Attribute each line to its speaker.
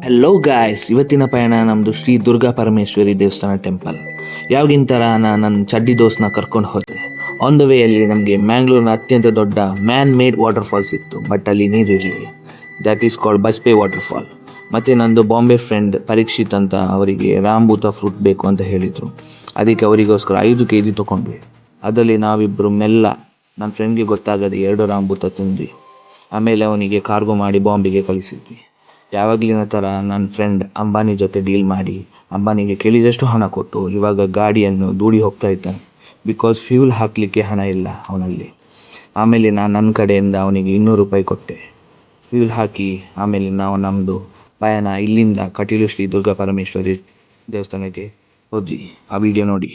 Speaker 1: Hello guys, ಇವತ್ತಿನ ಪಯಣ ನಮ್ಮದು ಶ್ರೀ ದುರ್ಗಾ ಪರಮೇಶ್ವರಿ ದೇವಸ್ಥಾನ ಟೆಂಪಲ್. ಯಾವಾಗಿನ ನನ್ನ ಚಡ್ಡಿ ದೋಸ್ತ್ನ ಕರ್ಕೊಂಡು ಹೋದೆ. ಆನ್ ದ ವೇಯಲ್ಲಿ ನಮಗೆ ಮ್ಯಾಂಗ್ಳೂರಿನ ಅತ್ಯಂತ ದೊಡ್ಡ ಮ್ಯಾನ್ ಮೇಡ್ ವಾಟರ್ ಫಾಲ್ ಸಿಕ್ತು, ಬಟ್ ಅಲ್ಲಿ ನೀರಿರಲಿಲ್ಲ. That is called Bajpe waterfall. ಮತ್ತು ನಂದು ಬಾಂಬೆ ಫ್ರೆಂಡ್ ಪರೀಕ್ಷಿತ್ ಅಂತ, ಅವರಿಗೆ ರಾಂಬೂತ ಫ್ರೂಟ್ ಬೇಕು ಅಂತ ಹೇಳಿದರು. ಅದಕ್ಕೆ ಅವರಿಗೋಸ್ಕರ 5 kg ತೊಗೊಂಡ್ವಿ. ಅದರಲ್ಲಿ ನಾವಿಬ್ಬರು ಮೆಲ್ಲ, ನನ್ನ ಫ್ರೆಂಡ್ಗೆ ಗೊತ್ತಾಗದೆ 2 ರಾಂಬೂತ ತಿಂದ್ವಿ. ಆಮೇಲೆ ಅವನಿಗೆ ಕಾರ್ಗೋ ಮಾಡಿ ಬಾಂಬೆಗೆ ಕಳಿಸಿದ್ವಿ. ಯಾವಾಗಲಿನ ಥರ ನನ್ನ ಫ್ರೆಂಡ್ ಅಂಬಾನಿ ಜೊತೆ ಡೀಲ್ ಮಾಡಿ ಅಂಬಾನಿಗೆ ಕೇಳಿದಷ್ಟು ಹಣ ಕೊಟ್ಟು ಇವಾಗ ಗಾಡಿಯನ್ನು ದೂಡಿ ಹೋಗ್ತಾ ಇದ್ದಾನೆ. ಬಿಕಾಸ್ ಫ್ಯೂಲ್ ಹಾಕಲಿಕ್ಕೆ ಹಣ ಇಲ್ಲ ಅವನಲ್ಲಿ. ಆಮೇಲೆ ನಾನು ನನ್ನ ಕಡೆಯಿಂದ ಅವನಿಗೆ 200 ರೂಪಾಯಿ ಕೊಟ್ಟೆ. ಫ್ಯೂಲ್ ಹಾಕಿ ಆಮೇಲೆ ನಾವು ನಮ್ಮದು ಪಯಣ ಇಲ್ಲಿಂದ ಕಟೀಲು ಶ್ರೀ ದುರ್ಗಾ ಪರಮೇಶ್ವರಿ ದೇವಸ್ಥಾನಕ್ಕೆ ಹೋದ್ವಿ. ಆ ವಿಡಿಯೋ ನೋಡಿ.